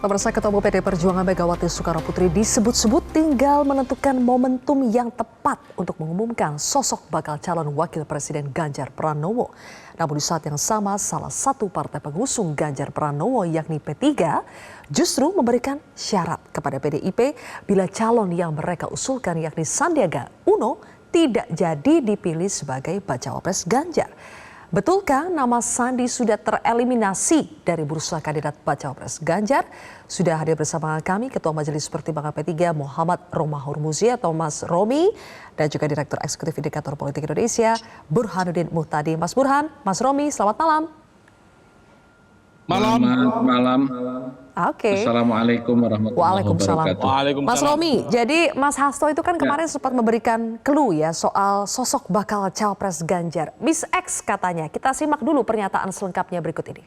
Pemirsa, Ketua Umum PD Perjuangan Megawati Soekarnoputri disebut-sebut tinggal menentukan momentum yang tepat untuk mengumumkan sosok bakal calon wakil presiden Ganjar Pranowo. Namun di saat yang sama, salah satu partai pengusung Ganjar Pranowo yakni P3 justru memberikan syarat kepada PDIP bila calon yang mereka usulkan yakni Sandiaga Uno tidak jadi dipilih sebagai bacawa pres Ganjar. Betulkah nama Sandi sudah tereliminasi dari bursa kandidat bacawa pres Ganjar? Sudah hadir bersama kami Ketua Majelis Pertimbangan P3 Muhammad Romahur Muzi atau Mas Romi dan juga Direktur Eksekutif Indikator Politik Indonesia Burhanuddin Muhtadi. Mas Burhan, Mas Romi, selamat malam. Malam. Oke. Assalamualaikum warahmatullahi wabarakatuh. Mas Romi, jadi Mas Hasto itu kan kemarin sempat memberikan clue ya soal sosok bakal cawapres Ganjar. Miss X katanya. Kita simak dulu pernyataan selengkapnya berikut ini.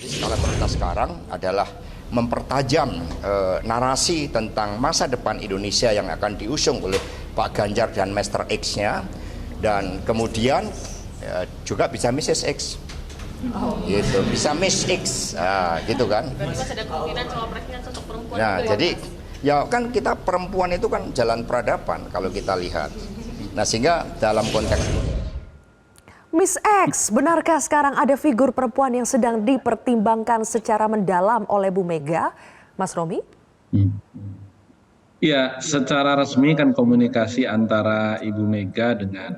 Skala prioritas sekarang adalah mempertajam narasi tentang masa depan Indonesia yang akan diusung oleh Pak Ganjar dan Mr. X-nya, dan kemudian juga bisa Mrs. X. Gitu, bisa Miss X, gitu kan. Berarti masih ada kemungkinan cawapresnya sosok perempuan. Nah, jadi ya kan kita perempuan itu kan jalan peradaban kalau kita lihat. Nah, sehingga dalam konteks Miss X, benarkah sekarang ada figur perempuan yang sedang dipertimbangkan secara mendalam oleh Bu Mega, Mas Romi? Ya, secara resmi kan komunikasi antara Ibu Mega dengan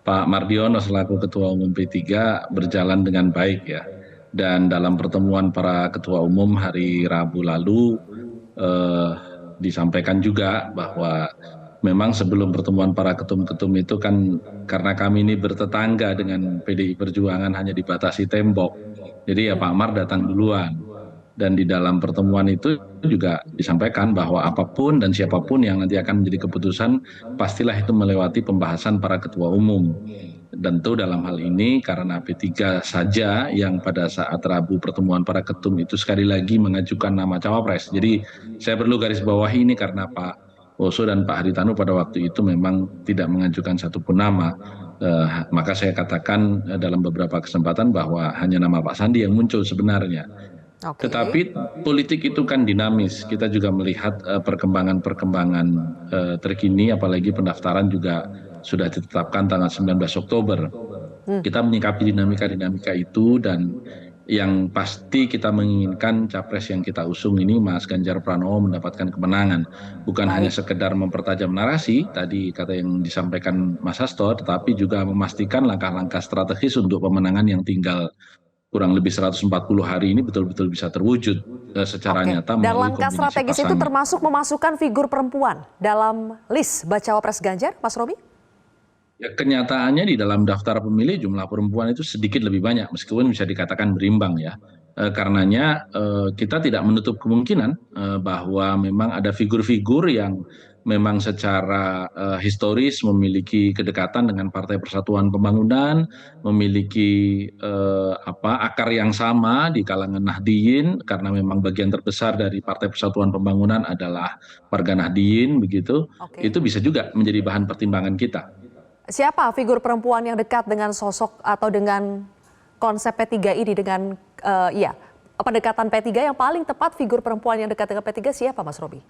Pak Mardiono selaku Ketua Umum P3 berjalan dengan baik ya. Dan dalam pertemuan para Ketua Umum hari Rabu lalu disampaikan juga bahwa memang sebelum pertemuan para ketum-ketum itu kan karena kami ini bertetangga dengan PDI Perjuangan hanya dibatasi tembok. Jadi ya Pak Mar datang duluan. Dan di dalam pertemuan itu juga disampaikan bahwa apapun dan siapapun yang nanti akan menjadi keputusan pastilah itu melewati pembahasan para ketua umum. Dan tentu dalam hal ini karena P3 saja yang pada saat Rabu pertemuan para ketum itu sekali lagi mengajukan nama cawapres. Jadi saya perlu garis bawahi ini karena Pak Oso dan Pak Haritanu pada waktu itu memang tidak mengajukan satupun nama. Maka saya katakan dalam beberapa kesempatan bahwa hanya nama Pak Sandi yang muncul sebenarnya. Tetapi politik itu kan dinamis. Kita juga melihat perkembangan-perkembangan terkini, apalagi pendaftaran juga sudah ditetapkan tanggal 19 Oktober. Kita menyikapi dinamika-dinamika itu dan yang pasti kita menginginkan capres yang kita usung ini Mas Ganjar Pranowo mendapatkan kemenangan. Bukan hanya sekedar mempertajam narasi, tadi kata yang disampaikan Mas Hasto, tetapi juga memastikan langkah-langkah strategis untuk pemenangan yang tinggal kurang lebih 140 hari ini betul-betul bisa terwujud secara nyata. Dan langkah strategis itu termasuk memasukkan figur perempuan dalam list bacawa pres Ganjar, Mas Romi? Ya, kenyataannya di dalam daftar pemilih jumlah perempuan itu sedikit lebih banyak, meskipun bisa dikatakan berimbang ya. Karenanya kita tidak menutup kemungkinan bahwa memang ada figur-figur yang memang secara historis memiliki kedekatan dengan Partai Persatuan Pembangunan, memiliki akar yang sama di kalangan Nahdliyin karena memang bagian terbesar dari Partai Persatuan Pembangunan adalah warga Nahdliyin begitu. Itu bisa juga menjadi bahan pertimbangan kita. Siapa figur perempuan yang dekat dengan sosok atau dengan konsep P3 ini dengan pendekatan P3 yang paling tepat figur perempuan yang dekat dengan P3 siapa, Mas Robi?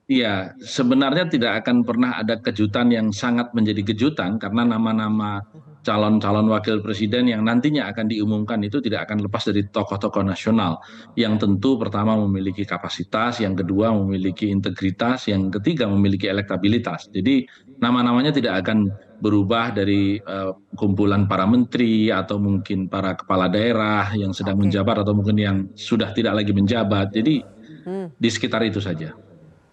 Iya, sebenarnya tidak akan pernah ada kejutan yang sangat menjadi kejutan karena nama-nama calon-calon wakil presiden yang nantinya akan diumumkan itu tidak akan lepas dari tokoh-tokoh nasional yang tentu pertama memiliki kapasitas, yang kedua memiliki integritas, yang ketiga memiliki elektabilitas. Jadi nama-namanya tidak akan berubah dari kumpulan para menteri atau mungkin para kepala daerah yang sedang menjabat atau mungkin yang sudah tidak lagi menjabat. Jadi di sekitar itu saja.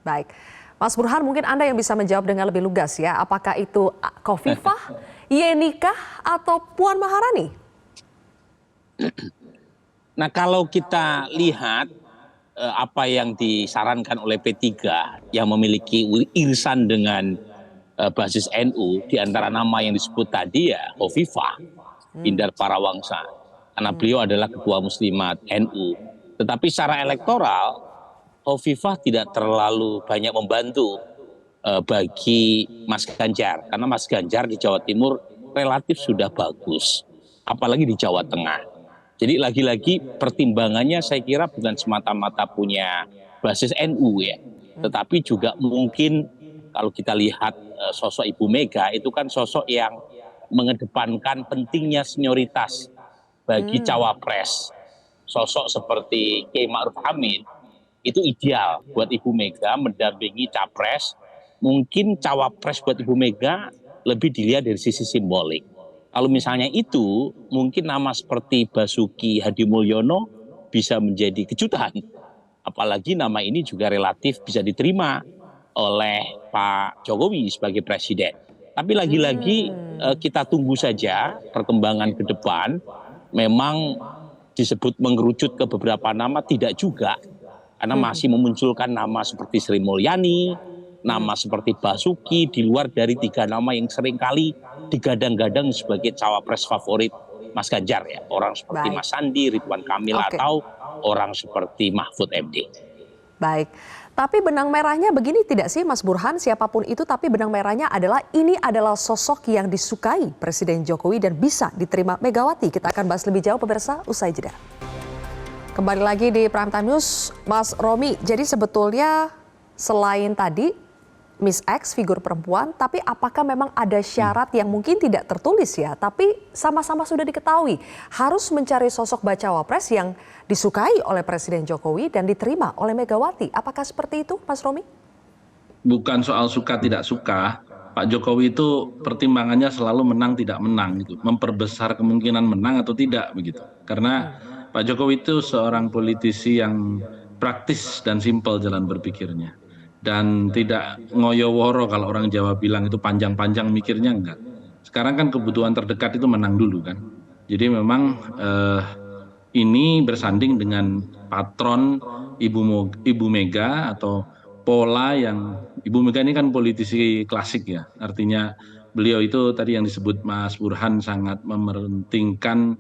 Baik, Mas Burhan mungkin Anda yang bisa menjawab dengan lebih lugas ya, apakah itu Khofifah, Yenikah, atau Puan Maharani? Nah kalau kita lihat apa yang disarankan oleh P3 yang memiliki irisan dengan basis NU, di antara nama yang disebut tadi ya Khofifah, Indar Parawangsa, karena beliau adalah ketua muslimat NU. Tetapi secara elektoral, Khofifah tidak terlalu banyak membantu bagi Mas Ganjar. Karena Mas Ganjar di Jawa Timur relatif sudah bagus. Apalagi di Jawa Tengah. Jadi lagi-lagi pertimbangannya saya kira bukan semata-mata punya basis NU ya, tetapi juga mungkin kalau kita lihat sosok Ibu Mega itu kan sosok yang mengedepankan pentingnya senioritas bagi cawapres. Sosok seperti Kiai Ma'ruf Amin itu ideal buat Ibu Mega mendampingi capres. Mungkin cawapres buat Ibu Mega lebih dilihat dari sisi simbolik. Kalau misalnya itu, mungkin nama seperti Basuki Hadimulyono bisa menjadi kejutan. Apalagi nama ini juga relatif bisa diterima oleh Pak Jokowi sebagai presiden. Tapi lagi-lagi kita tunggu saja perkembangan ke depan. Memang disebut mengerucut ke beberapa nama, tidak juga. Karena masih memunculkan nama seperti Sri Mulyani, nama seperti Basuki, di luar dari 3 nama yang seringkali digadang-gadang sebagai cawapres favorit Mas Ganjar ya. Orang seperti Baik. Mas Sandi, Ridwan Kamil, Oke. atau orang seperti Mahfud MD. Baik, tapi benang merahnya begini tidak sih Mas Burhan, siapapun itu tapi benang merahnya adalah ini adalah sosok yang disukai Presiden Jokowi dan bisa diterima Megawati. Kita akan bahas lebih jauh pemirsa usai jeda. Kembali lagi di Prime Time News, Mas Romi. Jadi sebetulnya selain tadi Miss X figur perempuan, tapi apakah memang ada syarat yang mungkin tidak tertulis ya, tapi sama-sama sudah diketahui harus mencari sosok bacawa pres yang disukai oleh Presiden Jokowi dan diterima oleh Megawati. Apakah seperti itu, Mas Romi? Bukan soal suka tidak suka. Pak Jokowi itu pertimbangannya selalu menang tidak menang gitu, memperbesar kemungkinan menang atau tidak begitu. Karena Pak Jokowi itu seorang politisi yang praktis dan simpel jalan berpikirnya. Dan tidak ngoyo-woro kalau orang Jawa bilang itu panjang-panjang mikirnya enggak. Sekarang kan kebutuhan terdekat itu menang dulu kan. Jadi memang ini bersanding dengan patron Ibu Mega atau pola yang Ibu Mega ini kan politisi klasik ya. Artinya beliau itu tadi yang disebut Mas Burhan sangat mementingkan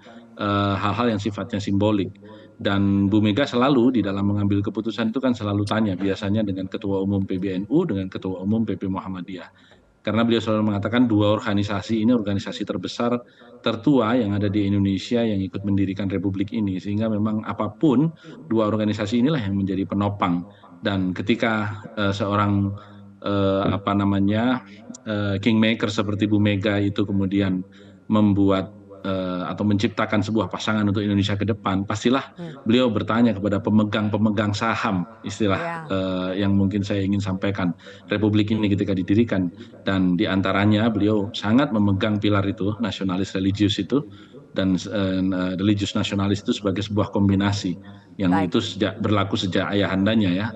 hal-hal yang sifatnya simbolik. Dan Bu Mega selalu di dalam mengambil keputusan itu kan selalu tanya biasanya dengan Ketua Umum PBNU dengan Ketua Umum PP Muhammadiyah. Karena beliau selalu mengatakan 2 organisasi ini organisasi terbesar tertua yang ada di Indonesia yang ikut mendirikan republik ini. Sehingga memang apapun 2 organisasi inilah yang menjadi penopang. Dan ketika seorang kingmaker seperti Bu Mega itu kemudian membuat atau menciptakan sebuah pasangan untuk Indonesia ke depan, pastilah beliau bertanya kepada pemegang-pemegang saham, istilah yang mungkin saya ingin sampaikan, Republik ini ketika didirikan. Dan diantaranya beliau sangat memegang pilar itu, nasionalis religius itu, dan religius nasionalis itu sebagai sebuah kombinasi yang itu berlaku sejak ayahandanya ya,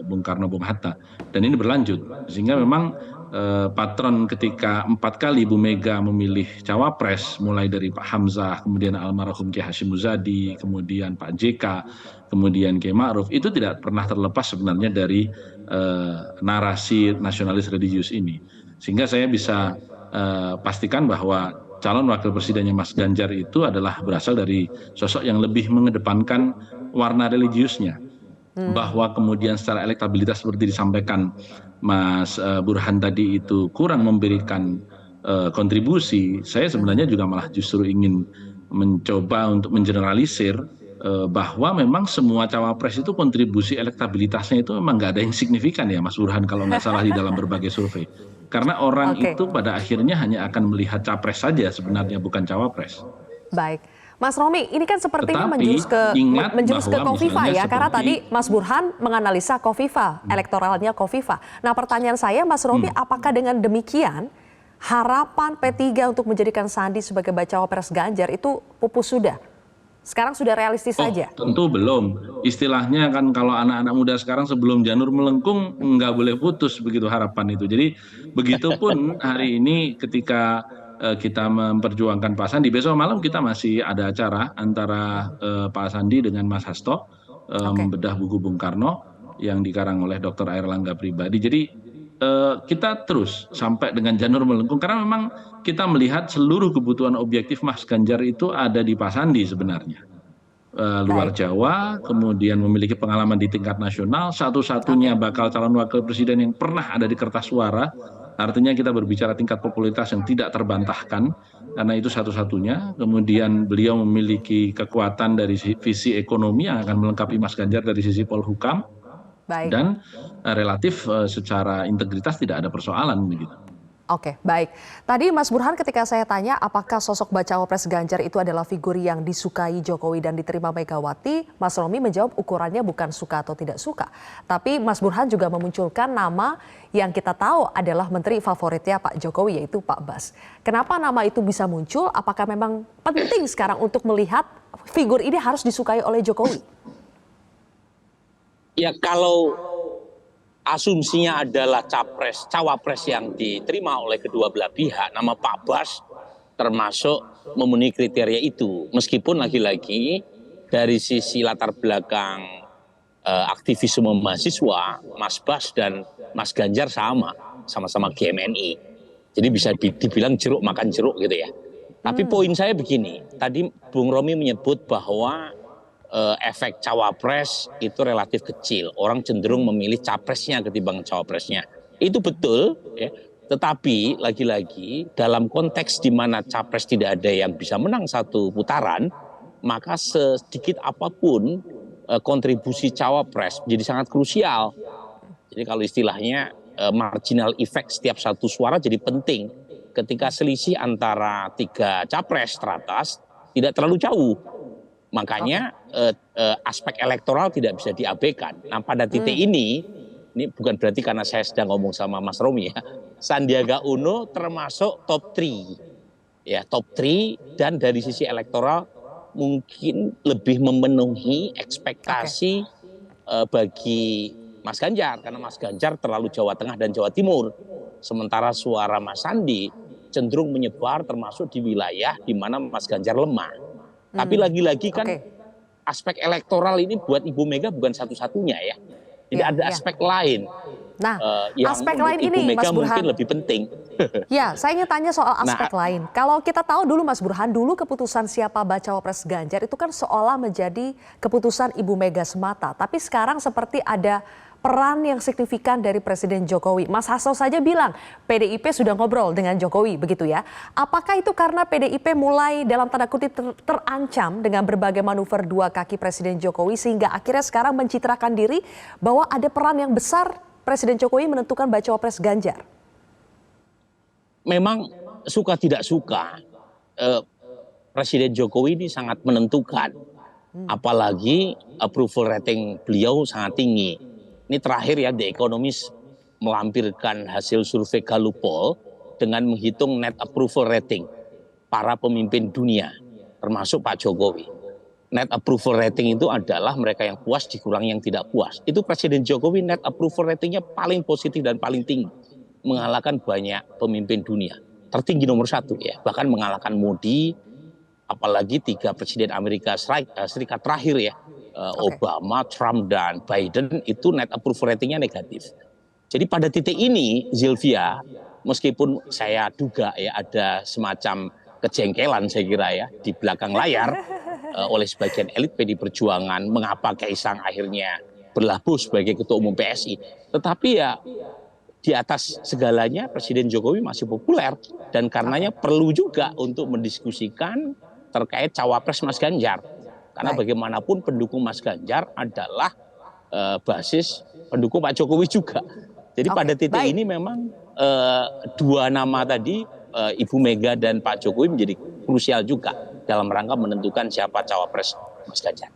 Bung Karno, Bung Hatta. Dan ini berlanjut, sehingga memang patron ketika 4 kali Bu Mega memilih cawapres, mulai dari Pak Hamzah, kemudian almarhum Kiai Hashim Muzadi, kemudian Pak JK, kemudian Kiai Ma'ruf, itu tidak pernah terlepas sebenarnya dari narasi nasionalis religius ini. Sehingga saya bisa pastikan bahwa calon wakil presidennya Mas Ganjar itu adalah berasal dari sosok yang lebih mengedepankan warna religiusnya. Bahwa kemudian secara elektabilitas seperti disampaikan Mas Burhan tadi itu kurang memberikan kontribusi, saya sebenarnya juga malah justru ingin mencoba untuk mengeneralisir bahwa memang semua cawapres itu kontribusi elektabilitasnya itu memang nggak ada yang signifikan ya Mas Burhan kalau nggak salah di dalam berbagai survei. Karena orang itu pada akhirnya hanya akan melihat capres saja sebenarnya, bukan cawapres. Baik. Mas Romi, ini kan sepertinya Tetapi, menjurus ke bahwa Kofifa ya, misalnya karena tadi seperti- Mas Burhan menganalisa Kofifa, elektoralnya Kofifa. Nah pertanyaan saya Mas Romi, apakah dengan demikian harapan P3 untuk menjadikan Sandi sebagai bacawa pres Ganjar itu pupus sudah? Sekarang sudah realistis saja? Tentu belum. Istilahnya kan kalau anak-anak muda sekarang sebelum janur melengkung nggak boleh putus begitu harapan itu. Jadi begitupun hari ini ketika kita memperjuangkan Pak Sandi, besok malam kita masih ada acara antara Pak Sandi dengan Mas Hasto membedah buku Bung Karno yang dikarang oleh Dr. Airlangga Pribadi. Jadi kita terus sampai dengan janur melengkung karena memang kita melihat seluruh kebutuhan objektif Mas Ganjar itu ada di Pak Sandi sebenarnya. Luar Jawa, kemudian memiliki pengalaman di tingkat nasional, satu-satunya bakal calon wakil presiden yang pernah ada di kertas suara Artinya kita berbicara tingkat popularitas yang tidak terbantahkan, karena itu satu-satunya. Kemudian beliau memiliki kekuatan dari visi ekonomi yang akan melengkapi Mas Ganjar dari sisi Polhukam, Baik. dan relatif secara integritas tidak ada persoalan begitu. Oke, baik. Tadi Mas Burhan ketika saya tanya apakah sosok bacawa pres Ganjar itu adalah figur yang disukai Jokowi dan diterima Megawati, Mas Romi menjawab ukurannya bukan suka atau tidak suka. Tapi Mas Burhan juga memunculkan nama yang kita tahu adalah menteri favoritnya Pak Jokowi, yaitu Pak Bas. Kenapa nama itu bisa muncul? Apakah memang penting sekarang untuk melihat figur ini harus disukai oleh Jokowi? Ya kalau asumsinya adalah cawapres yang diterima oleh kedua belah pihak, nama Pak Bas termasuk memenuhi kriteria itu. Meskipun lagi-lagi dari sisi latar belakang aktivisme mahasiswa, Mas Bas dan Mas Ganjar sama-sama GMNI. Jadi bisa dibilang jeruk makan jeruk gitu ya. Tapi poin saya begini, tadi Bung Romi menyebut bahwa efek cawapres itu relatif kecil. Orang cenderung memilih capresnya ketimbang cawapresnya. Itu betul, ya. Tetapi lagi-lagi dalam konteks di mana capres tidak ada yang bisa menang satu putaran, maka sedikit apapun kontribusi cawapres menjadi sangat krusial. Jadi kalau istilahnya marginal effect setiap satu suara jadi penting. Ketika selisih antara 3 capres teratas tidak terlalu jauh. Makanya aspek elektoral tidak bisa diabaikan. Nah pada titik ini bukan berarti karena saya sedang ngomong sama Mas Romi ya, Sandiaga Uno termasuk top 3. Ya, top 3 dan dari sisi elektoral mungkin lebih memenuhi ekspektasi bagi Mas Ganjar. Karena Mas Ganjar terlalu Jawa Tengah dan Jawa Timur. Sementara suara Mas Sandi cenderung menyebar termasuk di wilayah di mana Mas Ganjar lemah. Tapi lagi-lagi kan aspek elektoral ini buat Ibu Mega bukan satu-satunya ya. Jadi ada aspek lain. Nah, yang aspek lain Ibu ini Mega Mas Burhan mungkin lebih penting. Ya, saya ingin tanya soal aspek lain. Kalau kita tahu dulu Mas Burhan, dulu keputusan siapa bacawa pres Ganjar itu kan seolah menjadi keputusan Ibu Mega semata. Tapi sekarang seperti ada peran yang signifikan dari Presiden Jokowi. Mas Hasto saja bilang PDIP sudah ngobrol dengan Jokowi, begitu ya. Apakah itu karena PDIP mulai dalam tanda kutip terancam dengan berbagai manuver dua kaki Presiden Jokowi sehingga akhirnya sekarang mencitrakan diri bahwa ada peran yang besar Presiden Jokowi menentukan bacawa pres Ganjar? Memang suka tidak suka, Presiden Jokowi ini sangat menentukan. Apalagi approval rating beliau sangat tinggi. Ini terakhir ya, The Economist melampirkan hasil survei Gallup Poll dengan menghitung net approval rating para pemimpin dunia, termasuk Pak Jokowi. Net approval rating itu adalah mereka yang puas dikurangi yang tidak puas. Itu Presiden Jokowi net approval ratingnya paling positif dan paling tinggi. Mengalahkan banyak pemimpin dunia. Tertinggi nomor 1 ya, bahkan mengalahkan Modi, apalagi 3 Presiden Amerika Serikat terakhir ya. Obama, Trump, dan Biden itu net approval ratingnya negatif. Jadi pada titik ini, Zilvia, meskipun saya duga ya ada semacam kejengkelan saya kira ya di belakang layar oleh sebagian elit PD Perjuangan, mengapa Kaisang akhirnya berlabuh sebagai Ketua Umum PSI. Tetapi ya di atas segalanya Presiden Jokowi masih populer dan karenanya perlu juga untuk mendiskusikan terkait cawapres Mas Ganjar. Karena bagaimanapun pendukung Mas Ganjar adalah basis pendukung Pak Jokowi juga. Jadi pada titik ini memang 2 nama tadi, Ibu Mega dan Pak Jokowi menjadi krusial juga dalam rangka menentukan siapa cawapres Mas Ganjar.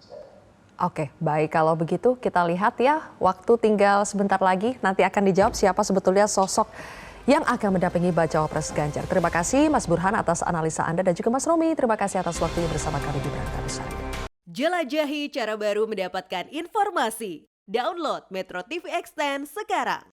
Oke, baik, kalau begitu kita lihat ya, waktu tinggal sebentar lagi, nanti akan dijawab siapa sebetulnya sosok yang akan mendampingi bacawa pres Ganjar. Terima kasih Mas Burhan atas analisa Anda dan juga Mas Romi, terima kasih atas waktunya bersama kami di Berangkat Besar. Jelajahi cara baru mendapatkan informasi. Download Metro TV Extend sekarang.